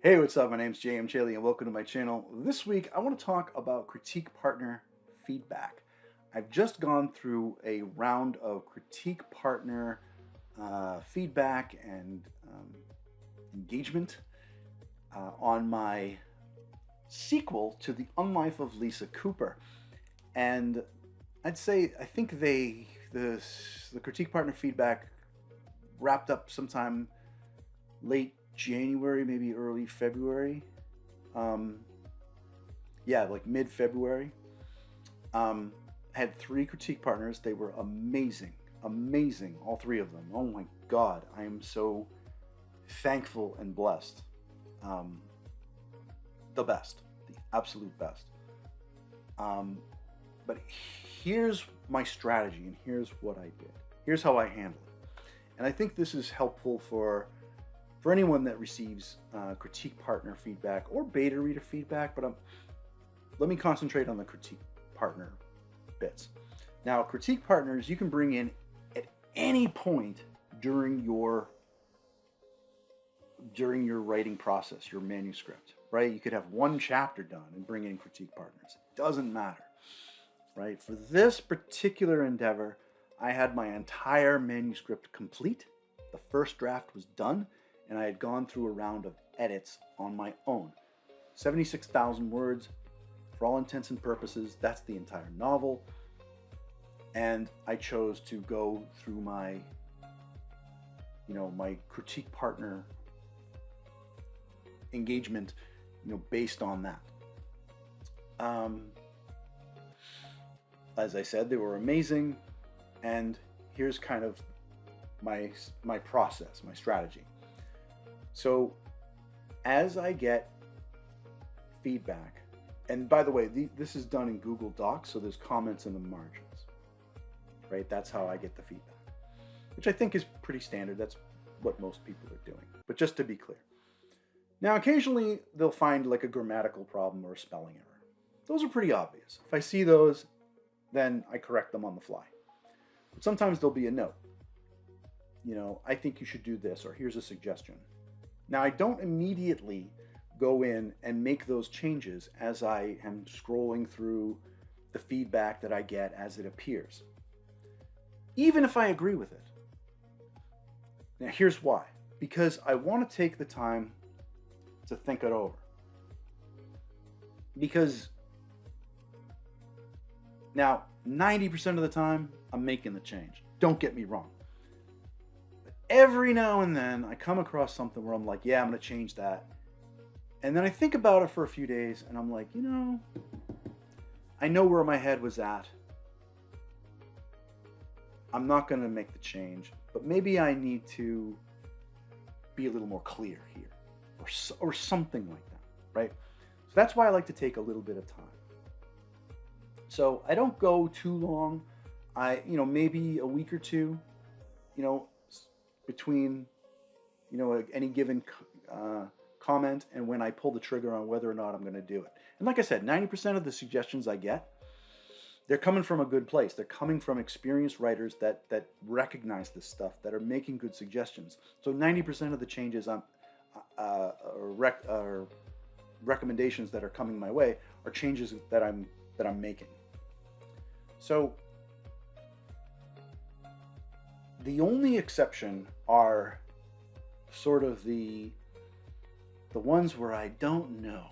Hey, what's up? My name's JM Chaley and welcome to my channel. This week I want to talk about critique partner feedback. I've just gone through a round of critique partner feedback and engagement on my sequel to The Unlife of Lisa Cooper. And I think the critique partner feedback wrapped up sometime late January, maybe early February. Um, yeah, like mid February. Had three critique partners. They were amazing, amazing, all three of them. Oh my God, I am so thankful and blessed. Um, the best, the absolute best. Um, but here's my strategy, and here's what I did. Here's how I handle it, and I think this is helpful for anyone that receives critique partner feedback or beta reader feedback, but let me concentrate on the critique partner bits. Now, critique partners you can bring in at any point during your writing process, your manuscript, right? You could have one chapter done and bring in critique partners. It doesn't matter, right? For this particular endeavor, I had my entire manuscript complete. The first draft was done, and I had gone through a round of edits on my own. 76,000 words, for all intents and purposes, that's the entire novel. And I chose to go through my critique partner engagement, based on that. As I said, they were amazing, and here's kind of my process, my strategy. So as I get feedback, and by the way, this is done in Google Docs, so there's comments in the margins, right? That's how I get the feedback, which I think is pretty standard. That's what most people are doing. But just to be clear. Now, occasionally they'll find like a grammatical problem or a spelling error. Those are pretty obvious. If I see those, then I correct them on the fly. But sometimes there'll be a note. I think you should do this, or here's a suggestion. Now, I don't immediately go in and make those changes as I am scrolling through the feedback that I get as it appears, even if I agree with it. Now, here's why. Because I want to take the time to think it over. Because now, 90% of the time, I'm making the change. Don't get me wrong. Every now and then I come across something where I'm like, yeah, I'm going to change that. And then I think about it for a few days and I'm like, I know where my head was at. I'm not going to make the change, but maybe I need to be a little more clear here or something like that, right? So that's why I like to take a little bit of time. So I don't go too long. Maybe a week or two, between any given comment and when I pull the trigger on whether or not I'm going to do it. And like I said, 90% of the suggestions I get, they're coming from a good place. They're coming from experienced writers that recognize this stuff, that are making good suggestions. So 90% of the changes or recommendations that are coming my way are changes that I'm making. So the only exception are sort of the ones where I don't know.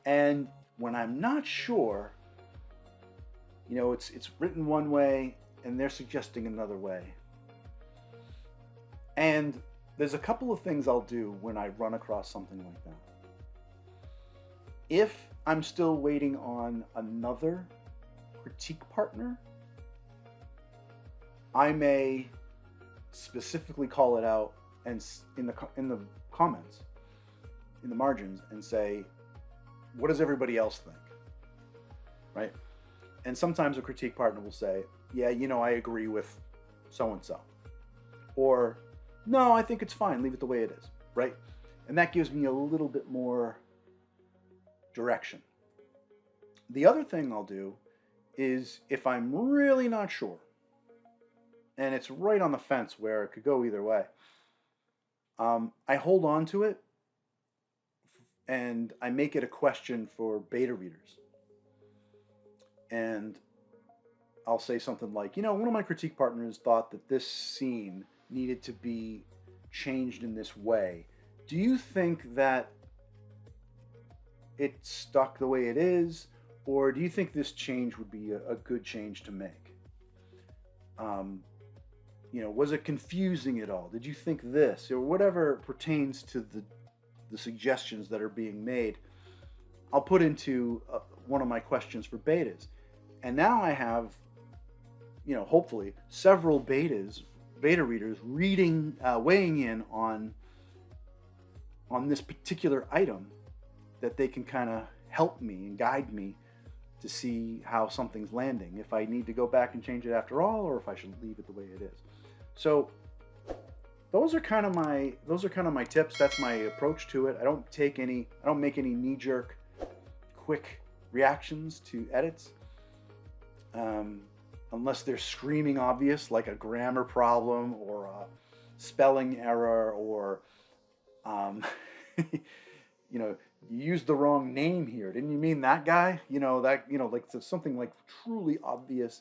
And when I'm not sure, it's written one way and they're suggesting another way. And there's a couple of things I'll do when I run across something like that. If I'm still waiting on another critique partner, I may specifically call it out and in the comments, in the margins, and say, what does everybody else think? Right? And sometimes a critique partner will say, yeah, I agree with so-and-so. Or, no, I think it's fine, leave it the way it is, right? And that gives me a little bit more direction. The other thing I'll do is, if I'm really not sure, and it's right on the fence where it could go either way, I hold on to it and I make it a question for beta readers. And I'll say something like, one of my critique partners thought that this scene needed to be changed in this way. Do you think that it stuck the way it is, or do you think this change would be a good change to make? Was it confusing at all? Did you think this, or whatever pertains to the suggestions that are being made? I'll put into one of my questions for betas, and now I have, hopefully several beta readers weighing in on this particular item, that they can kind of help me and guide me to see how something's landing, if I need to go back and change it after all, or if I should leave it the way it is. So those are kind of my tips. That's my approach to it. I don't make any knee-jerk quick reactions to edits, unless they're screaming obvious, like a grammar problem or a spelling error, or you used the wrong name here. Didn't you mean that guy? Like something like truly obvious.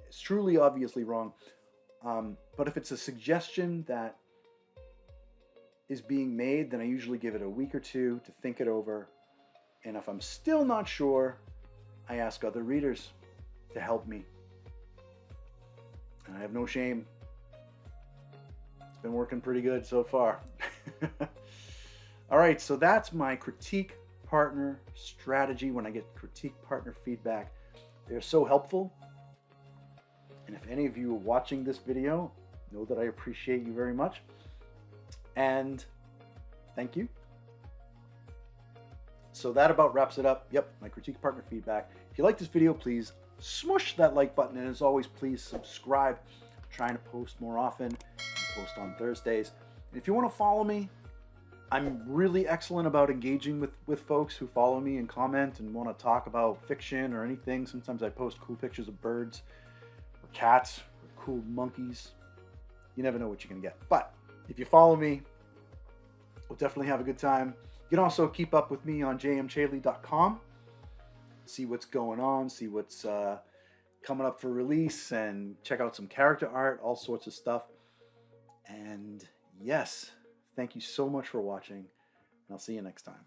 It's truly obviously wrong. But if it's a suggestion that is being made, then I usually give it a week or two to think it over. And if I'm still not sure, I ask other readers to help me. And I have no shame. It's been working pretty good so far. All right, so that's my critique partner strategy when I get critique partner feedback. They're so helpful. And if any of you are watching this video, know that I appreciate you very much. And thank you. So that about wraps it up. Yep, my critique partner feedback. If you like this video, please smush that like button. And as always, please subscribe. I'm trying to post more often. I post on Thursdays. And if you want to follow me, I'm really excellent about engaging with folks who follow me and comment and want to talk about fiction or anything. Sometimes I post cool pictures of birds or cats or cool monkeys. You never know what you're going to get. But if you follow me, we'll definitely have a good time. You can also keep up with me on jmchaley.com. See what's going on, see what's coming up for release, and check out some character art, all sorts of stuff. And yes, thank you so much for watching, and I'll see you next time.